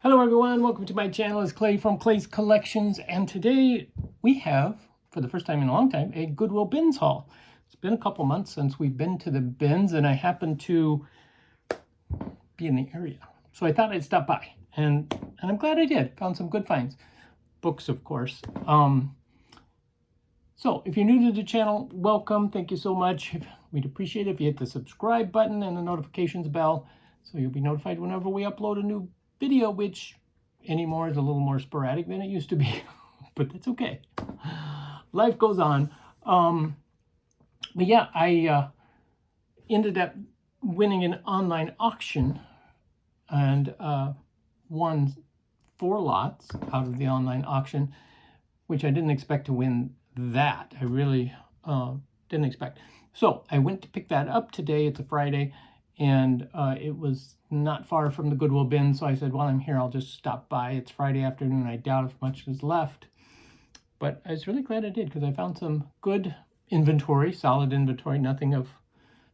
Hello everyone, welcome to my channel. It's Clay from Clay's Collections, and today we have, for the first time in a long time, a Goodwill Bins haul. It's been a couple months since we've been to the bins, and I happened to be in the area. So I thought I'd stop by, and I'm glad I did. Found some good finds. Books, of course. So if you're new to the channel, welcome. Thank you so much. We'd appreciate it if you hit the subscribe button and the notifications bell, so you'll be notified whenever we upload a new video, which anymore is a little more sporadic than it used to be, but that's okay. Life goes on. But yeah, I ended up winning an online auction and won 4 lots out of the online auction, which I didn't expect to win that. I really didn't expect. So I went to pick that up today. It's a Friday, and it was not far from the Goodwill bin, so I said, while I'm here, I'll just stop by. It's Friday afternoon. I doubt if much is left, but I was really glad I did because I found some good inventory, solid inventory, nothing of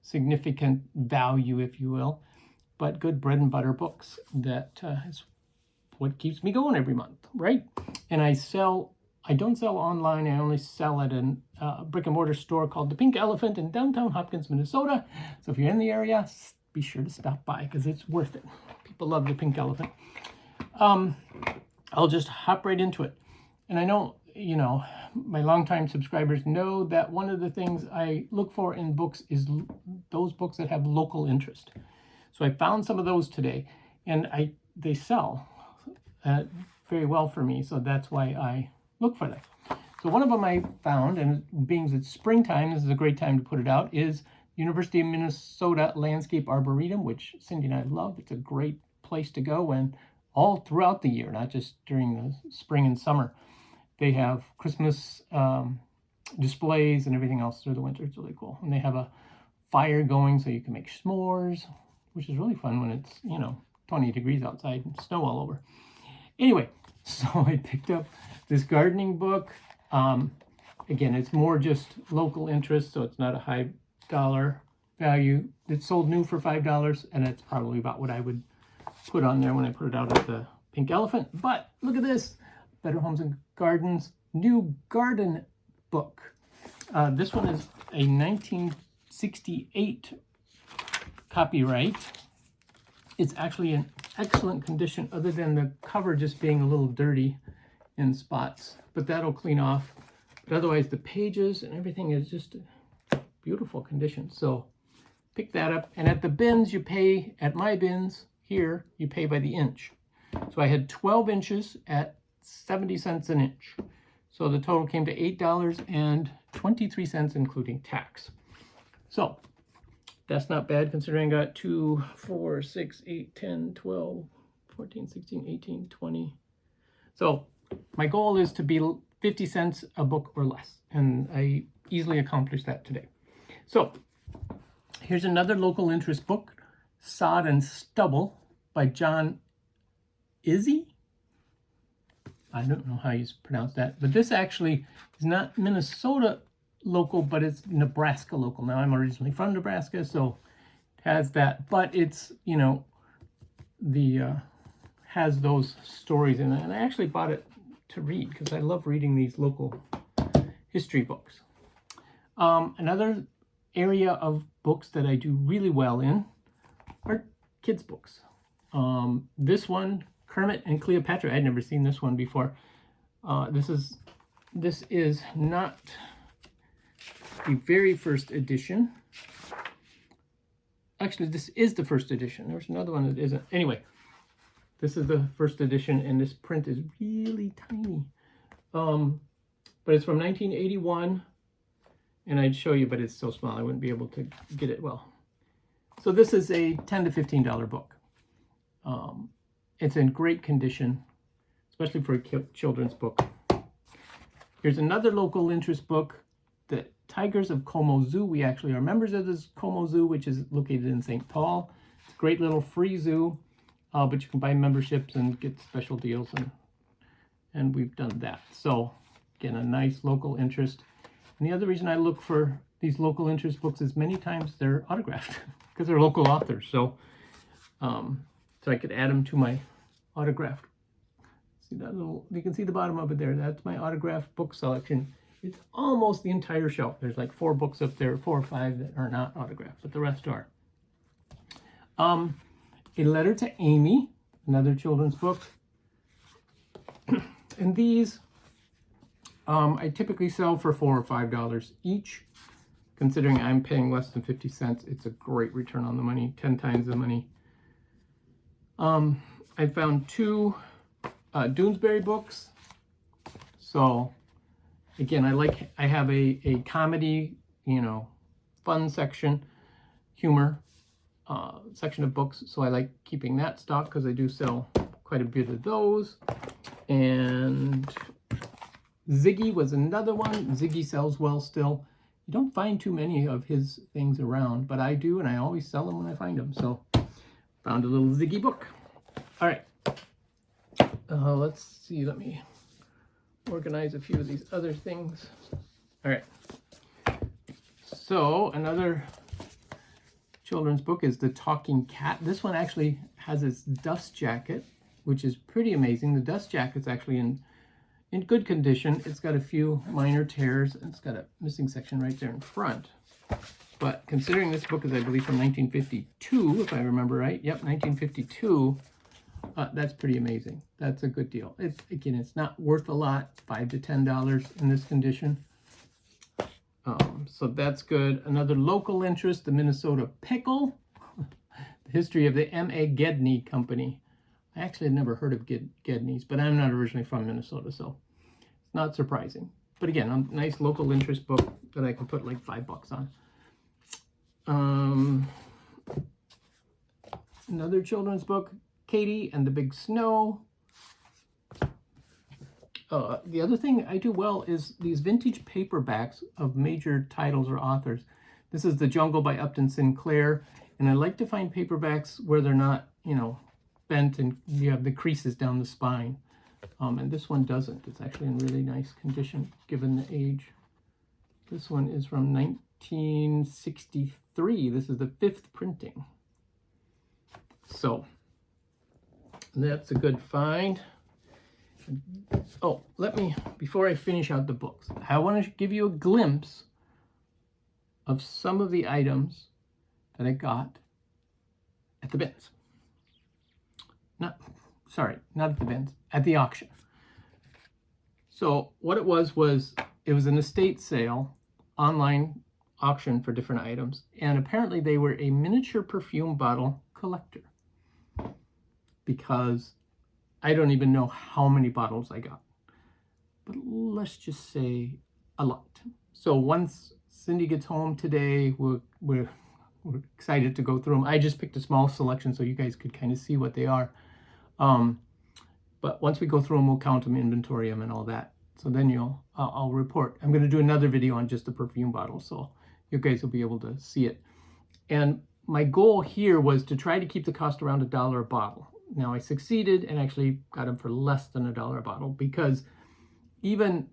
significant value, if you will, but good bread and butter books. That is what keeps me going every month, right? And I don't sell online. I only sell at a brick and mortar store called the Pink Elephant in downtown Hopkins, Minnesota. So if you're in the area, be sure to stop by because it's worth it. People love the Pink Elephant. I'll just hop right into it. And I know, my longtime subscribers know that one of the things I look for in books is those books that have local interest. So I found some of those today, and they sell very well for me. So that's why I look for them. So one of them I found, and being it's springtime, this is a great time to put it out, is University of Minnesota Landscape Arboretum, which Cindy and I love. It's a great place to go, and all throughout the year, not just during the spring and summer. They have Christmas displays and everything else through the winter. It's really cool. And they have a fire going so you can make s'mores, which is really fun when it's, 20 degrees outside and snow all over. Anyway, so I picked up this gardening book. Again, it's more just local interest, so it's not a high dollar value. It's sold new for $5, and it's probably about what I would put on there when I put it out at the Pink Elephant. But look at this, Better Homes and Gardens new garden book. This one is a 1968 copyright. It's actually in excellent condition, other than the cover just being a little dirty in spots, but that'll clean off. But otherwise, the pages and everything is just beautiful condition. So pick that up. And at the bins, you pay, at my bins here, you pay by the inch. So I had 12 inches at 70 cents an inch. So the total came to $8.23, including tax. So that's not bad considering I got 2, 4, 6, 8, 10, 12, 14, 16, 18, 20. So my goal is to be 50 cents a book or less. And I easily accomplished that today. So here's another local interest book, Sod and Stubble by John Izzy. I don't know how you pronounce that, but this actually is not Minnesota local, but it's Nebraska local. Now, I'm originally from Nebraska, so it has that, but it's, has those stories in it. And I actually bought it to read because I love reading these local history books. Another area of books that I do really well in are kids' books. This one, Kermit and Cleopatra, I'd never seen this one before. This is not the very first edition. Actually, this is the first edition. There's another one that isn't. Anyway, this is the first edition, and this print is really tiny. But it's from 1981. And I'd show you, but it's so small I wouldn't be able to get it well. So this is a $10 to $15 book. It's in great condition, especially for a children's book. Here's another local interest book, The Tigers of Como Zoo. We actually are members of this Como Zoo, which is located in St. Paul. It's a great little free zoo, but you can buy memberships and get special deals, and we've done that. So again, a nice local interest. And the other reason I look for these local interest books is many times they're autographed because they're local authors. So I could add them to my autographed. See that little, you can see the bottom of it there. That's my autographed book selection. It's almost the entire shelf. There's like 4 books up there, 4 or 5 that are not autographed, but the rest are. A Letter to Amy, another children's book. And these, I typically sell for $4 or $5 each. Considering I'm paying less than 50 cents, it's a great return on the money, 10 times the money. I found 2 Doonesbury books. So again, I have a comedy, fun section, humor section of books. So I like keeping that stock because I do sell quite a bit of those. And Ziggy was another one. Ziggy sells well still. You don't find too many of his things around, but I do, and I always sell them when I find them. So found a little Ziggy book. All right. Let's see. Let me organize a few of these other things. All right. So another children's book is The Talking Cat. This one actually has its dust jacket, which is pretty amazing. The dust jacket's actually in good condition. It's got a few minor tears, and it's got a missing section right there in front. But considering this book is, I believe, from 1952, if I remember right. Yep, 1952. That's pretty amazing. That's a good deal. Again, it's not worth a lot, $5 to $10 in this condition. So that's good. Another local interest, the Minnesota Pickle. The history of the M.A. Gedney Company. I actually had never heard of Gedney's, but I'm not originally from Minnesota, so it's not surprising. But again, a nice local interest book that I can put like $5 on. Another children's book, Katie and the Big Snow. The other thing I do well is these vintage paperbacks of major titles or authors. This is The Jungle by Upton Sinclair, and I like to find paperbacks where they're not, bent and you have the creases down the spine. And this one doesn't. It's actually in really nice condition given the age. This one is from 1963. This is the 5th printing. So that's a good find. Oh, before I finish out the books, I want to give you a glimpse of some of the items that I got at the bins. Not at the bins, at the auction. So what it was it was an estate sale, online auction for different items, and apparently they were a miniature perfume bottle collector, because I don't even know how many bottles I got, but let's just say a lot. So once Cindy gets home today, we're excited to go through them. I just picked a small selection so you guys could kind of see what they are. But once we go through them, we'll count them, inventory them, and all that. So then I'll report. I'm going to do another video on just the perfume bottle, so you guys will be able to see it. And my goal here was to try to keep the cost around $1 a bottle. Now I succeeded and actually got them for less than $1 a bottle, because even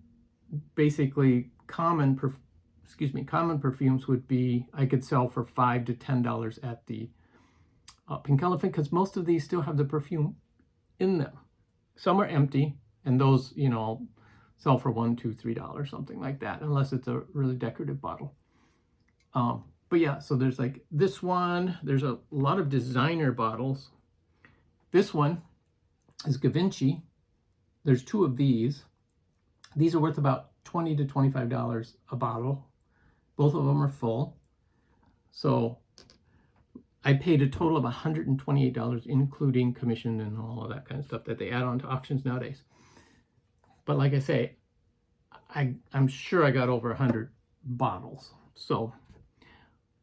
basically common perfumes would be, I could sell for $5 to $10 at the Pink Elephant, because most of these still have the perfume in them. Some are empty, and those, I'll sell for $1, $2, $3, something like that, unless it's a really decorative bottle. But yeah, so there's like this one. There's a lot of designer bottles. This one is Givenchy. There's 2 of these. These are worth about $20 to $25 a bottle. Both of them are full. So I paid a total of $128, including commission and all of that kind of stuff that they add on to auctions nowadays. But like I say, I'm sure I got over 100 bottles. So,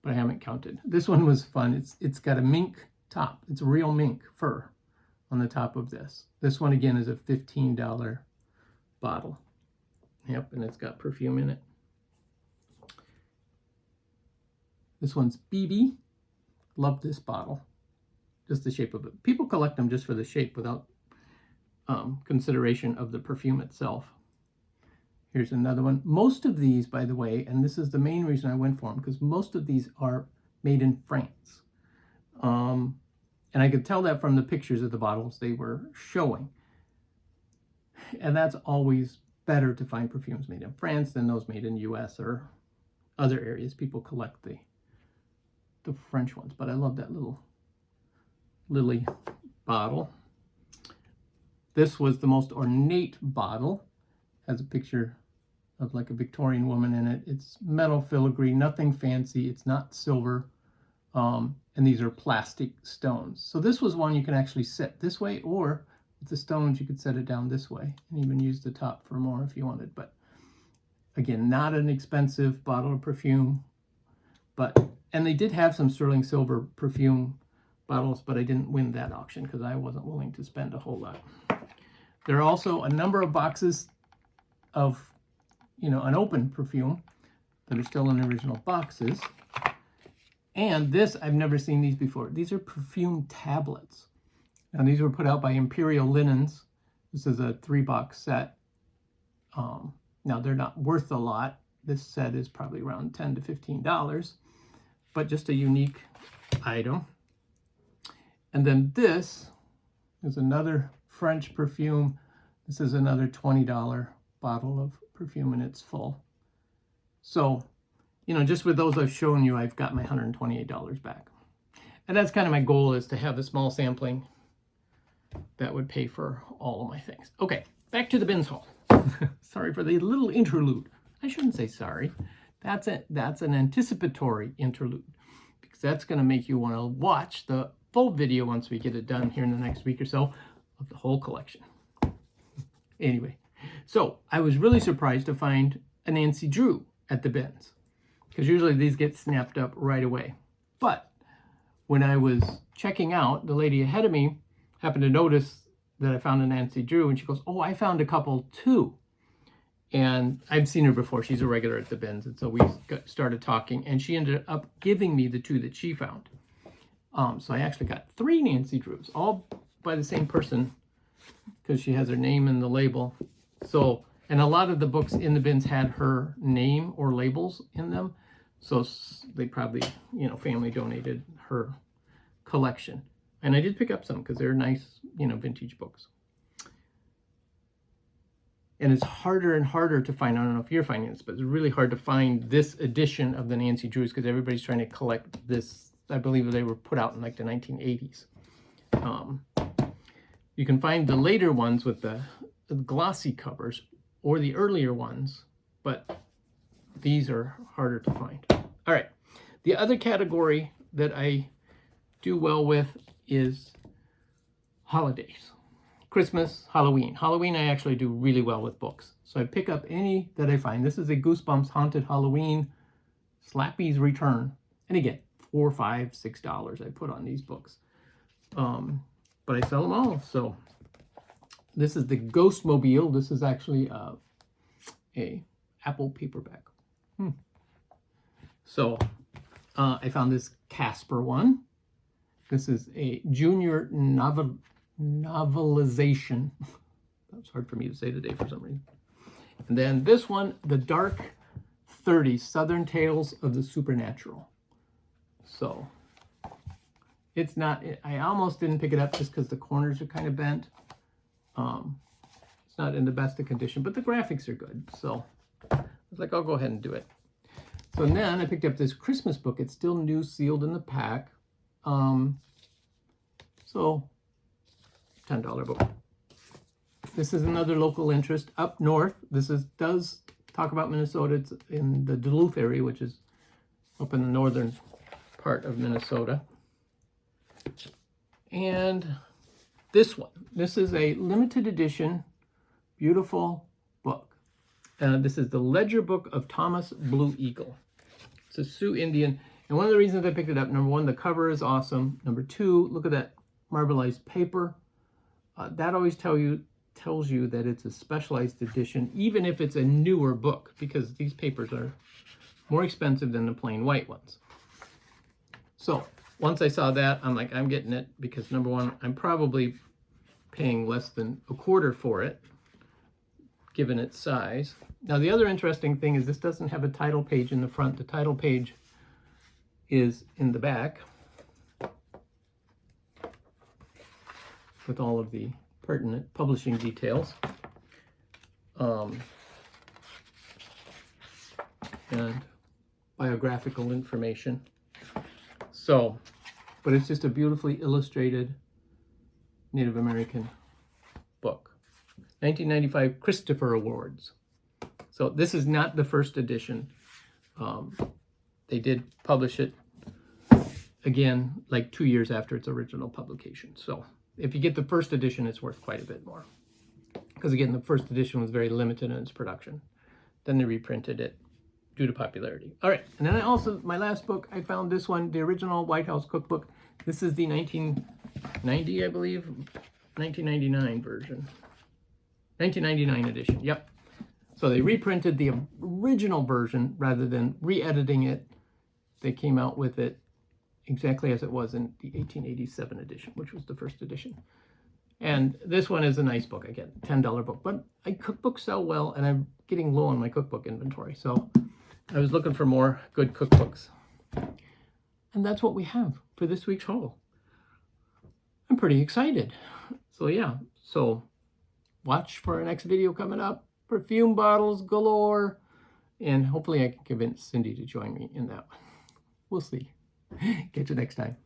but I haven't counted. This one was fun. It's got a mink top. It's real mink fur on the top of this. This one again is a $15 bottle. Yep, and it's got perfume in it. This one's BB. Love this bottle. Just the shape of it. People collect them just for the shape without consideration of the perfume itself. Here's another one. Most of these, by the way, and this is the main reason I went for them, because most of these are made in France. And And I could tell that from the pictures of the bottles they were showing. And that's always better to find perfumes made in France than those made in the US or other areas. People collect the French ones, but I love that little lily bottle. This was the most ornate bottle. Has a picture of like a Victorian woman in it. It's metal filigree, nothing fancy. It's not silver. And these are plastic stones. So this was one you can actually set this way, or with the stones you could set it down this way and even use the top for more if you wanted. But again, not an expensive bottle of perfume, and they did have some sterling silver perfume bottles, but I didn't win that auction because I wasn't willing to spend a whole lot. There are also a number of boxes of, unopened perfume that are still in original boxes. And this, I've never seen these before. These are perfume tablets. Now, these were put out by Imperial Linens. This is a 3-box set. Now, they're not worth a lot. This set is probably around $10 to $15, but just a unique item. And then this is another French perfume. This is another $20 bottle of perfume, and it's full. So, just with those I've shown you, I've got my $128 back. And that's kind of my goal, is to have a small sampling that would pay for all of my things. Okay, back to the bins haul. Sorry for the little interlude. I shouldn't say sorry. That's an anticipatory interlude, because that's going to make you want to watch the full video once we get it done here in the next week or so of the whole collection. Anyway, so I was really surprised to find a Nancy Drew at the bins, because usually these get snapped up right away. But when I was checking out, the lady ahead of me happened to notice that I found a Nancy Drew, and she goes, "Oh, I found a couple too." And I've seen her before. She's a regular at the bins. And so we started talking, and she ended up giving me the 2 that she found. So I actually got 3 Nancy Drews, all by the same person, because she has her name in the label. So, and a lot of the books in the bins had her name or labels in them. So they probably, family donated her collection. And I did pick up some because they're nice, vintage books. And it's harder and harder to find. I don't know if you're finding this, but it's really hard to find this edition of the Nancy Drews because everybody's trying to collect this. I believe they were put out in like the 1980s. You can find the later ones with the glossy covers or the earlier ones, but these are harder to find. All right. The other category that I do well with is holidays. Christmas, Halloween. Halloween, I actually do really well with books. So I pick up any that I find. This is a Goosebumps Haunted Halloween, Slappy's Return. And again, $4, $5, $6 I put on these books. But I sell them all. So this is the Ghostmobile. This is actually a Apple paperback. So I found this Casper one. This is a junior novelization. That's hard for me to say today for some reason. And then this one, The Dark 30, Southern Tales of the Supernatural. So it's not, I almost didn't pick it up just because the corners are kind of bent. It's not in the best of condition, but the graphics are good. So I was like, I'll go ahead and do it. So then I picked up this Christmas book. It's still new, sealed in the pack. So $10 book. This is another local interest up north. This does talk about Minnesota. It's in the Duluth area, which is up in the northern part of Minnesota. And this one. This is a limited edition, beautiful book. This is the Ledger Book of Thomas Blue Eagle. It's a Sioux Indian. And one of the reasons I picked it up, number one, the cover is awesome. Number two, look at that marbleized paper. That always tells you that it's a specialized edition, even if it's a newer book, because these papers are more expensive than the plain white ones. So once I saw that, I'm like, I'm getting it, because number one, I'm probably paying less than a quarter for it, given its size. Now, the other interesting thing is this doesn't have a title page in the front. The title page is in the back. with all of the pertinent publishing details. And biographical information. So, but it's just a beautifully illustrated Native American book. 1995 Christopher Awards. So this is not the first edition. They did publish it again like 2 years after its original publication. So if you get the first edition, it's worth quite a bit more. Because again, the first edition was very limited in its production. Then they reprinted it due to popularity. All right, and then I also, my last book, I found this one, the original White House Cookbook. This is the 1990, I believe, 1999 version. 1999 edition, yep. So they reprinted the original version rather than re-editing it. They came out with it exactly as it was in the 1887 edition, which was the first edition. And this one is a nice book, again, $10 book. But cookbooks sell well, and I'm getting low on my cookbook inventory. So I was looking for more good cookbooks. And that's what we have for this week's haul. I'm pretty excited. So yeah, so watch for our next video coming up. Perfume bottles galore. And hopefully I can convince Cindy to join me in that one. We'll see. Catch you next time.